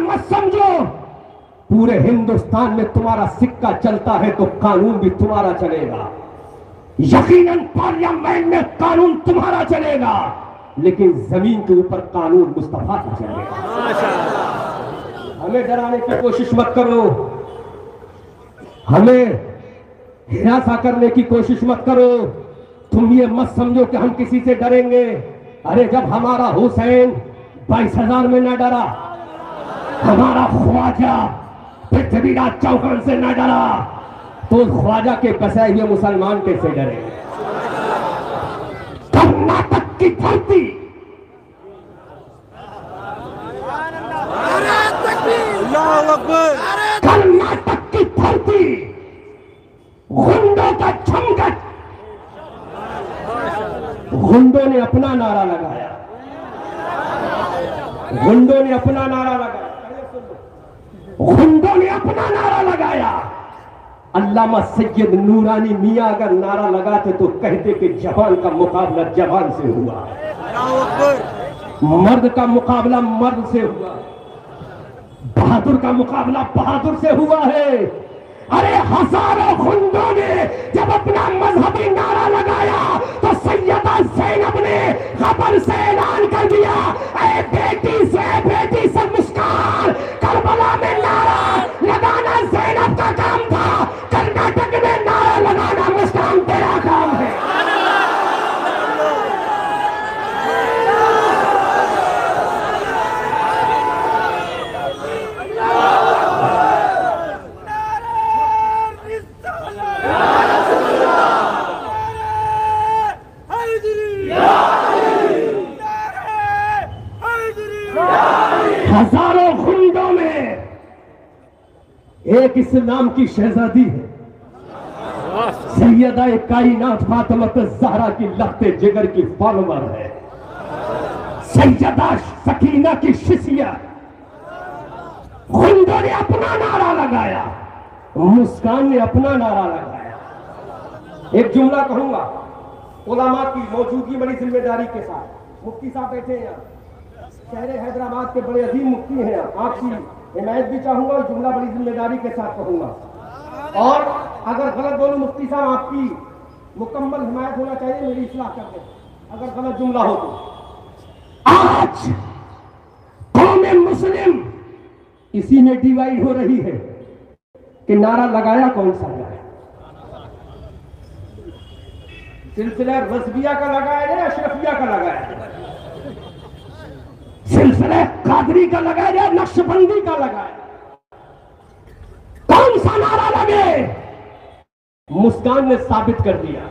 मत समझो पूरे हिंदुस्तान में तुम्हारा सिक्का चलता है तो कानून भी तुम्हारा चलेगा। यकीनन पार्लियामेंट में कानून तुम्हारा चलेगा, लेकिन जमीन के ऊपर कानून मुस्तफा का चलेगा। हमें डराने की कोशिश मत करो, हमें हिरासा करने की कोशिश मत करो। तुम ये मत समझो कि हम किसी से डरेंगे। अरे जब हमारा हुसैन 22,000 में न डरा, हमारा ख्वाजा पृथ्वीराज चौहान से न डरा, तो ख्वाजा के बसाए हुए मुसलमान कैसे डरेंगे? कर्नाटक की धरती, कर्नाटक की धरती, गुंडों का झमघट, गुंडों ने अपना नारा लगाया, गुंडों ने अपना नारा लगाया, गुंडों ने अपना नारा लगाया। अल्लामा सैयद नूरानी मियां अगर नारा लगाते तो कहते कि जवान का मुकाबला जवान से हुआ, मर्द का मुकाबला मर्द से हुआ, बहादुर का मुकाबला बहादुर से हुआ है। अरे हजारों गुंडों ने जब अपना मजहबी नारा लगाया तो सैयदा ज़ैनब ने खबर से ऐलान कर दिया, ऐ बेटी से मुस्कान। करबला में नारा लगाना ज़ैनब का काम था, कर्नाटक में नारा लगाना मुस्कान तेरा काम है। हजारों गुंडों में एक इस्लाम की शहजादी है, सैयदा कायनात फातिमा ज़हरा की लफ्ते जिगर की फॉलोवर है, सैयदा सकीना की शिष्या। गुंडों ने अपना नारा लगाया, मुस्कान ने अपना नारा लगाया। एक जुमला कहूंगा, उलमा की मौजूदगी बड़ी जिम्मेदारी के साथ। मुफ्ती साहब बैठे हैं, शहर हैदराबाद के बड़े अजीम मुफ्ती हैं, आपकी हिमायत भी चाहूंगा और जुमला बड़ी जिम्मेदारी के साथ कहूंगा। और अगर गलत बोलूं मुफ्ती साहब, आपकी मुकम्मल हिमायत होना चाहिए, मेरी इस्लाह कर दें अगर गलत जुमला हो तो। आज कौम मुस्लिम इसी में डिवाइड हो रही है कि नारा लगाया कौन सा है, सिलसिला रज़विया का लगाया जाए, अशरफिया का लगाया जाए, सिलसिला कादरी का लगाया जाए, नक्शबंदी का लगाया, कौन सा नारा लगे? मुस्कान ने साबित कर दिया,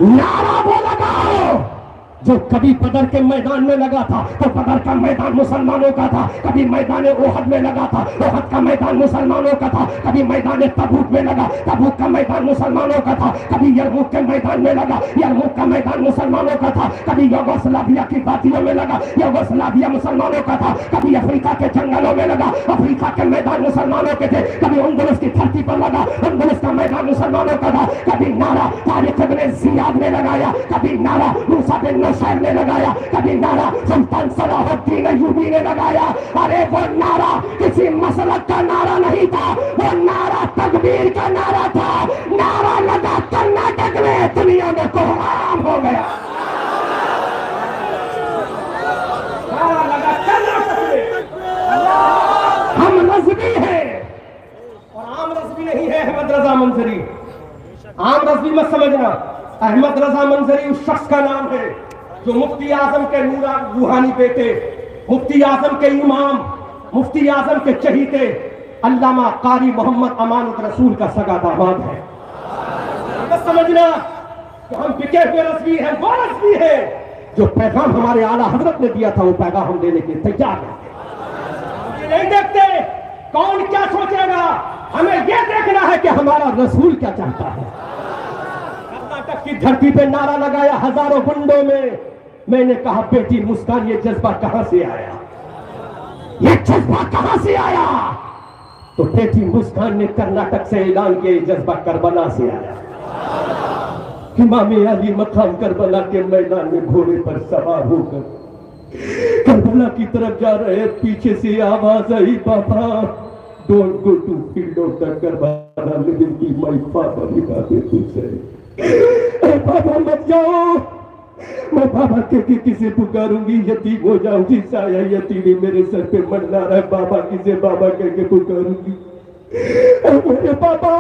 नारा वो लगाओ जो कभी बदर के मैदान में लगा था तो बदर का मैदान मुसलमानों का था, कभी मैदान ओहद में लगा था, ओहद का मैदान मुसलमानों का था, कभी मैदान तबूक में लगा, तबूक का मैदान मुसलमानों का था, कभी यरमुक के मैदान में लगा, यरमुक का मैदान मुसलमानों का था, कभी यूगोस्लाविया की वादियों में लगा, यूगोस्लाविया मुसलमानों का था, कभी अफ्रीका के जंगलों में लगा, अफ्रीका के मैदान मुसलमानों के थे, कभी अंदलुस की धरती पर लगा, अंदलुस का मैदान मुसलमानों का था, कभी नारा तारिक इब्न ज़ियाद ने लगाया, कभी नारा मूसा बिन नूसैर ने लगाया, कभी नारा सुल्तान सलाहुद्दीन अय्यूबी ने लगाया। अरे वो नारा किसी मसलक का नारा नहीं था, वो नारा तकबीर का नारा था। नारा लगा कर्नाटक में, दुनिया में कोहराम हो गया। नारा लगा कर्नाटक में, हम रज़वी हैं और आम रज़वी नहीं है अहमद रजा मंजरी। आम रज़वी मत समझना, अहमद रजा मंजरी उस शख्स का नाम है जो मुफ्ती आजम के रूहानी बेटे, मुफ्ती आजम के इमाम, मुफ्ती आजम के चहीते अल्लामा कारी मोहम्मद अमानुत रसूल का सगा दामाद है। बस समझना कि हम बिके हुए रज़वी हैं, वो रज़वी है जो पैगाम हमारे आला हजरत ने दिया था, वो पैगाम हम देने के तैयार हैं। ये नहीं देखते कौन क्या सोचेगा, हमें यह देखना है कि हमारा रसूल क्या चाहता है। कर्नाटक की धरती पे नारा लगाया हजारों गुंडों में। मैंने कहा बेटी मुस्कान, ये जज्बा कहां से आया, ये जज्बा कहां से आया? तो बेटी मुस्कान ने कर्नाटक से ऐलान किया, ये जज्बा करबला से आया। इमाम अली मकाम करबला के मैदान में घोड़े पर सवार होकर करबला की तरफ जा रहे, पीछे से आवाज आई, बाबा don't go to field of the Karbala, living की माय फादर निकाले तुझसे। बाबा मत जाओ, मैं बाबा के किसे पुकारूंगी, यतीम हो जाऊंगी, साया यतीमी मेरे सर पे मंडरा रहा है, बाबा किसे बाबा के पुकारूंगी। मेरे बाबा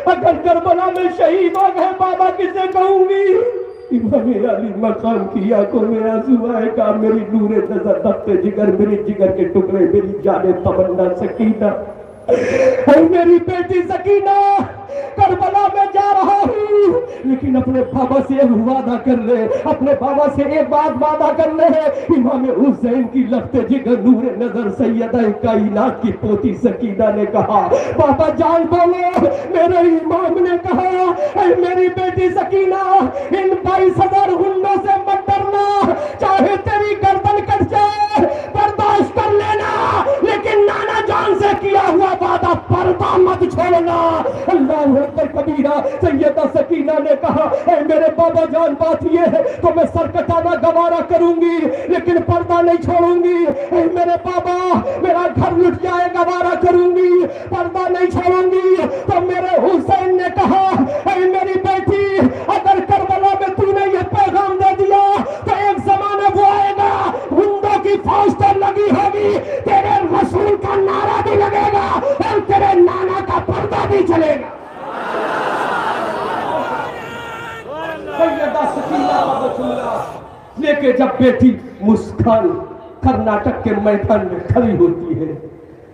अगर करबला में शहीद हो गए, बाबा किसे कहूंगी। इमाम अली मकाम की आंखों में आंसू आए, कहा मेरी नूरे नजर, दफ्ते जिगर, मेरी जिगर के टुकड़े, मेरी जाने तमन्ना सकीना, मेरी बेटी सकीना, करबला में जा रहा हूँ, लेकिन अपने बाबा से एक वादा कर ले, अपने बाबा से एक बात वादा कर ले। इमाम हुसैन की लफ्ते जिगर, नूरे नजर, सैयदा कायनात की पोती सकीना ने कहा, बाबा जान बोलो, मेरे इमाम ने कहा, मेरी बेटी सकीना, इन 22,000 गुंडों से मत डरना, चाहे तेरी गर्दन कट जाए बर्दाश्त कर लेना, लेकिन नाना जान से किया हुआ वादा पर्दा मत छोड़ना। अल्लाह अकबर कबीरा। सैयदा सकीना ने कहा, मेरे बाबा जान बात ये है तो मैं सर कटाना गवारा करूंगी, लेकिन पर्दा नहीं छोड़ूंगी। मेरे बाबा मेरा घर लुट जाए गवारा करूंगी, पर्दा नहीं छोड़ूंगी। तो मेरे हुसैन ने कहा, मेरी बेटी अगर करबला में तूने ये पैगाम दे दिया तो एक जमाना वो आएगा, गुंडों की फौज तो लगी होगी, तेरे रसूल का नारा भी लगेगा और तेरे नाना का पर्दा भी चलेगा। सैयदा सकीना लेके जब बेटी मुस्कान कर्नाटक के मैदान में खड़ी होती है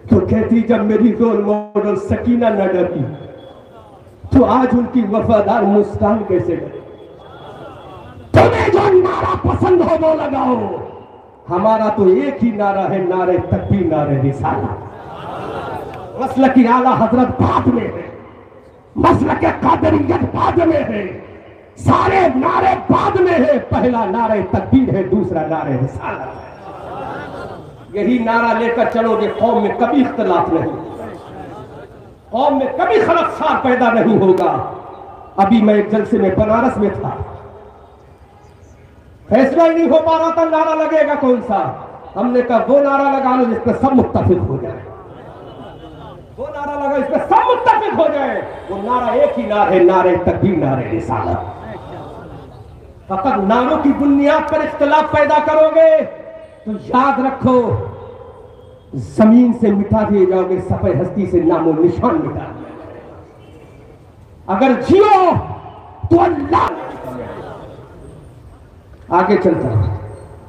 तो कहती, जब मेरी रोल मॉडल सकीना न डरी तो आज उनकी वफादार मुस्कान कैसे डरी। तुम्हें जो नारा पसंद हो वो लगाओ, हमारा तो एक ही नारा है, नारे तकबीर, नारे रिसाला। मसलक की आला हजरत बाद में है, मसलक के कादरियत बाद में है, सारे नारे बाद में है। पहला नारे तकबीर है, दूसरा नारे रिसाला है। यही नारा लेकर चलोगे, कौम में कभी इख्तिलाफ नहीं, कौम में कभी खलफसार पैदा नहीं होगा। अभी मैं एक जलसे में बनारस में था, फैसला ही नहीं हो पा रहा था नारा लगेगा कौन सा। हमने कहा वो नारा लगा लो जिस पर सब मुत्तफिक हो जाए, वो नारा लगा इस पर सब मुत्तफिक हो जाए। वो नारा एक ही नारा है, नारे तकबीर, नारे रिसालत। फकत नारों की बुनियाद पर इख्तिलाफ पैदा करोगे तो याद रखो जमीन से मिटा दिए जाओगे, सफे हस्ती से नामो निशान मिटा दिया। अगर जियो तो अल्लाह। आगे चलता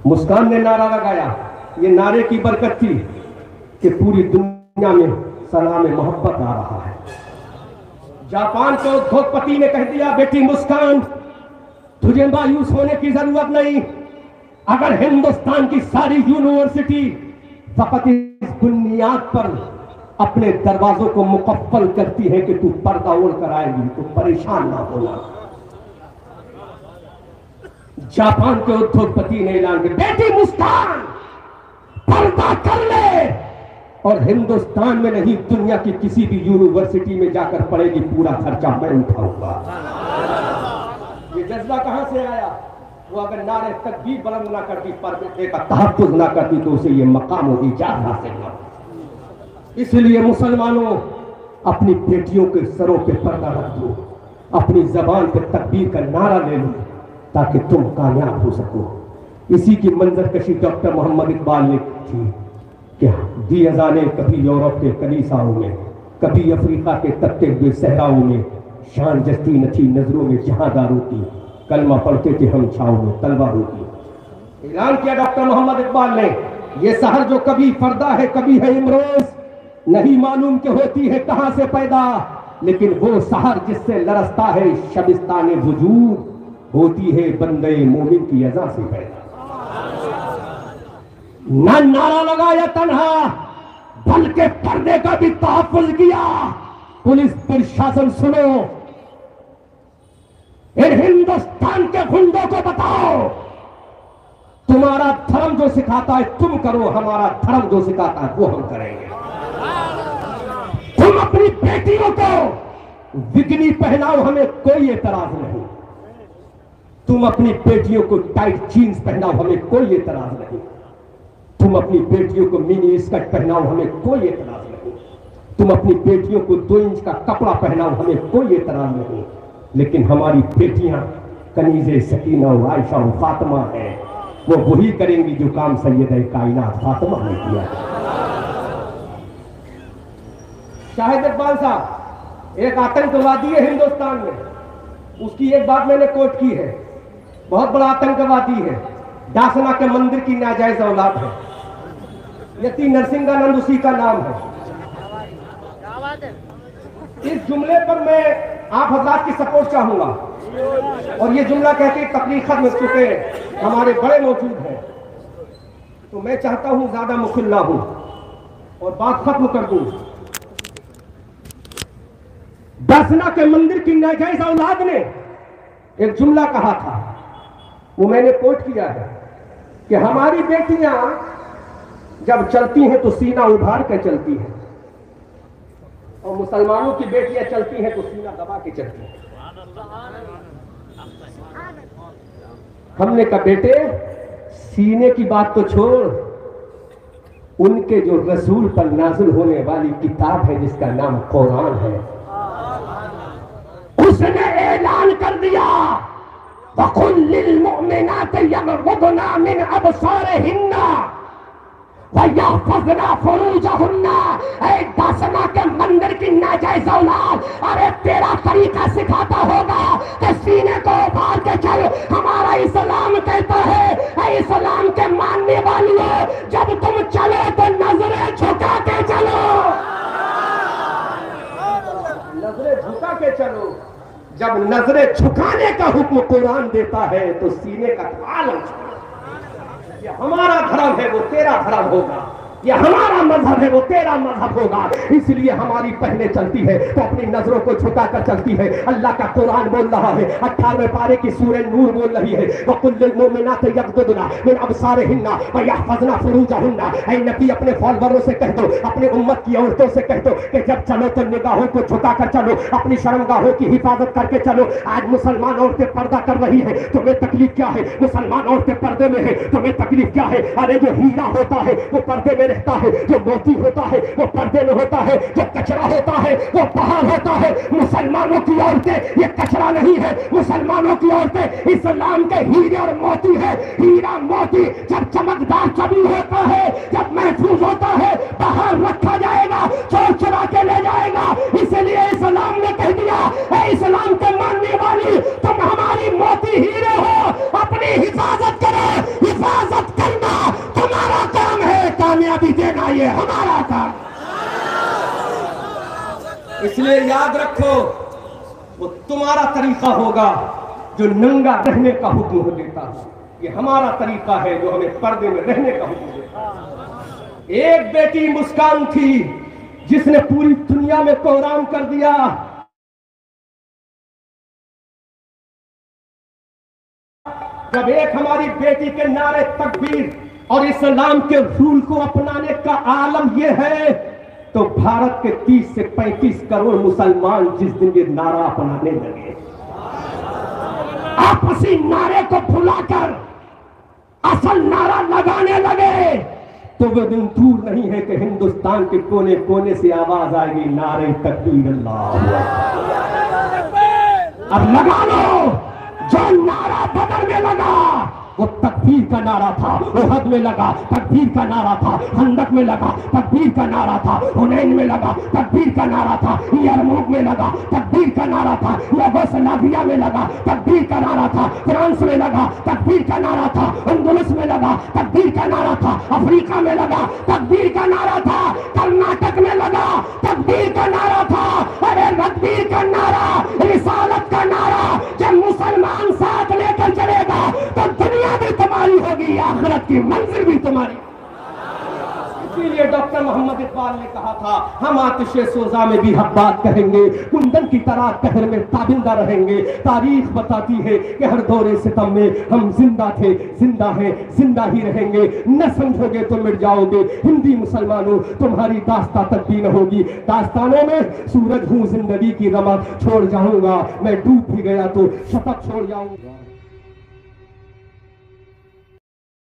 मुस्कान ने नारा लगाया, ये नारे की बरकत थी कि पूरी दुनिया में सलाम मोहब्बत आ रहा है। जापान के उद्योगपति ने कह दिया, बेटी मुस्कान तुझे मायूस होने की जरूरत नहीं। अगर हिंदुस्तान की सारी यूनिवर्सिटी फकत इस बुनियाद पर अपने दरवाजों को मुकफ्फल करती है कि तू पर्दा ओढ़ कर आएगी तो परेशान ना होना। जापान के उद्योगपति ने ऐलान किया, बेटी मुस्कान पर्दा कर ले, और हिंदुस्तान में नहीं दुनिया की किसी भी यूनिवर्सिटी में जाकर पढ़ेगी, पूरा खर्चा मैं उठाऊंगा। ये जज्बा कहां से आया? वो अगर नारे तकबीर बुलंद ना करती, पर्दे का तहफ्फुज ना करती तो उसे ये मकाम और इजाज़त हासिल ना होती। इसलिए मुसलमानों अपनी बेटियों के सरों पे पर्दा रख दो, अपनी जबान पे तकबीर का नारा ले लो ताकि तुम कामयाब हो सको। इसी की मंजरकशी डॉक्टर मोहम्मद इकबाल ने थी कि दी अजाने कभी यूरोप के कलीसाओं में, कभी अफ्रीका के तपते हुए सहराओं में, शान जस्ती न थी नजरों में जहादारों की, कलमा पढ़ते थे हम छाओं में तलवारों की। ऐलान किया डॉक्टर मोहम्मद इकबाल ने, ये शहर जो कभी फरदा है कभी है इमरोज, नहीं मालूम कि होती है कहां से पैदा, लेकिन वो शहर जिससे लरसता है शबिस्तान वजूद, होती है बंदे मोमिन की अज़ा से पैदा। न नारा लगाया तन्हा, बल्कि पर्दे का भी तहफ्फुज किया। पुलिस प्रशासन सुनो, इन हिंदुस्तान के गुंडों को बताओ, तुम्हारा धर्म जो सिखाता है तुम करो, हमारा धर्म जो सिखाता है वो हम करेंगे। तुम अपनी बेटियों को बिकनी पहनाओ, हमें कोई एतराज नहीं, तुम अपनी बेटियों को टाइट जीन्स पहनाओ, हमें कोई एतराज नहीं। तुम अपनी बेटियों को मिनी स्कर्ट पहनाओ, हमें कोई एतराज नहीं। तुम अपनी बेटियों को 2 इंच का कपड़ा पहनाओ, हमें कोई एतराज नहीं। लेकिन हमारी बेटियां कनीज़े, सकीना और आयशा और फातिमा हैं, वो वही करेंगी जो काम सैयद कायनात फातिमा ने किया। शाहिद इकबाल साहब एक आतंकवादी है हिंदुस्तान में, उसकी एक बात मैंने कोट की है, बहुत बड़ा आतंकवादी है, दासना के मंदिर की नाजायज औलाद है, यति नरसिंहानंद उसी का नाम है। इस जुमले पर मैं आप हजरात की सपोर्ट चाहूंगा, और ये जुमला कहते तकरीर खत्म हो चुके हमारे बड़े मौजूद हैं, तो मैं चाहता हूं ज्यादा मुखिल ना हूं और बात खत्म कर दूं। दासना के मंदिर की नाजायज औलाद ने एक जुमला कहा था, वो मैंने कोट किया है कि हमारी बेटियां जब चलती हैं तो सीना उभार कर चलती हैं, और मुसलमानों की बेटियां चलती हैं तो सीना दबा के चलती हैं। हमने कहा बेटे सीने की बात तो छोड़, उनके जो रसूल पर नाज़िल होने वाली किताब है जिसका नाम कुरान है, उसने ऐलान कर दिया वकुल लिल मुमिनाति यग़ुद्दना मिन अबसारिहिन्ना व यहफ़ज़ना फ़ुरूजहुन्ना। ऐ दासना के मंदिर की नाजायज औलाद, अरे तेरा तरीका सिखाता होगा कि सीने को उभार के चल। हमारा इस्लाम कहता है ऐ इस्लाम के मानने वालियों, जब तुम चलो तो नजरें झुका के चलो, नजरें झुका के चलो। जब नजरें झुकाने का हुक्म कुरान देता है तो सीने का आलम, ये हमारा धर्म है वो तेरा धर्म होगा, ये हमारा मजहब है वो तेरा मजहब होगा। इसलिए हमारी पहले चलती है तो अपनी नजरों को झुका कर चलती है। अल्लाह का कुरान बोल रहा है, 18वें पारे की सूरह नूर बोल रही है वकुल लिल मुमिनाति यग़ुद्दना मिन अबसारिहिन्ना व यहफ़ज़ना फ़ुरूजहुन्ना। ऐ नबी अपने फॉलोअरों से कह दो, अपने उम्मत की औरतों से कह दो कि जब चलो तो निगाहों को झुका कर चलो, अपनी शर्मगाहों की हिफाजत करके चलो। आज मुसलमान औरतें पर्दा कर रही है, तुम्हें तकलीफ क्या है? मुसलमान औरतें पर्दे में है, तुम्हें तकलीफ क्या है? अरे जो हीरा होता है वो पर्दे में रहता है, जो मोती होता है वो पर्दे में होता है, जो कचरा होता है वो बाहर होता है। मुसलमानों की औरतें ये कचरा नहीं है, मुसलमानों की औरतें इस्लाम के हीरे और मोती है। हीरा मोती जब चमकदार कभी होता है, जब महफूज होता है, बाहर रखा जाएगा, चोर चुरा के ले जाएगा। इसलिए इस्लाम ने कह दिया है इस्लाम के मानने वाली तुम हमारी मोती हीरे हो, अपनी हिफाजत करो। हिफाजत करना तुम्हारा काम है, कामयाबी देना ये हमारा काम। इसलिए याद रखो वो तुम्हारा तरीका होगा जो नंगा रहने का हुक्म देता है, ये हमारा तरीका है जो हमें पर्दे में रहने का हुक्म देता है। एक बेटी मुस्कान थी जिसने पूरी दुनिया में कोहराम कर दिया। जब एक हमारी बेटी के नारे तकबीर और इस्लाम के रूल को अपनाने का आलम यह है, तो भारत के 30 से 35 करोड़ मुसलमान जिस दिन ये नारा अपनाने लगे, आपसी नारे को भुलाकर असल नारा लगाने लगे, तो वो दिन दूर नहीं है कि हिंदुस्तान के कोने कोने से आवाज आएगी नारे तकबीर अल्लाह। अब लगा लो जो नारा बदर में लगा वो तकबीर का नारा था, उहद में लगा तकबीर का नारा था, खंदक में लगा तकबीर का नारा था, हुनैन में लगा तकबीर का नारा था, यरमुक में लगा तकबीर का नारा था, युगोस्लाविया में लगा तकबीर का नारा था, फ्रांस में लगा तकबीर का नारा था, अंदलुस में लगा तकबीर का नारा था, अफ्रीका में लगा तकबीर का नारा था, कर्नाटक में लगा तकबीर का नारा था। अरे तकबीर का नारा, रिसालत का नारा जब मुसलमान साथ लेकर चलेगा तो दुनिया भी तुम्हारी होगी, आखिरत की मंजिल भी तुम्हारी। इसीलिए डॉक्टर मोहम्मद इकबाल ने कहा था हम आतिशे सोजा में भी हक बात कहेंगे, कुंदन की तरह कहर में ताबिंदा रहेंगे। तारीख बताती है कि हर दौरे सितम में हम जिंदा थे, जिंदा हैं, जिंदा ही रहेंगे। न समझोगे तो मिट जाओगे। हिंदी मुसलमानों तुम्हारी दास्तां तक भी न होगी। दास्तानों में सूरज हूँ जिंदगी की रमक, छोड़ जाऊंगा मैं डूब भी गया तो शतक छोड़ जाऊंगा।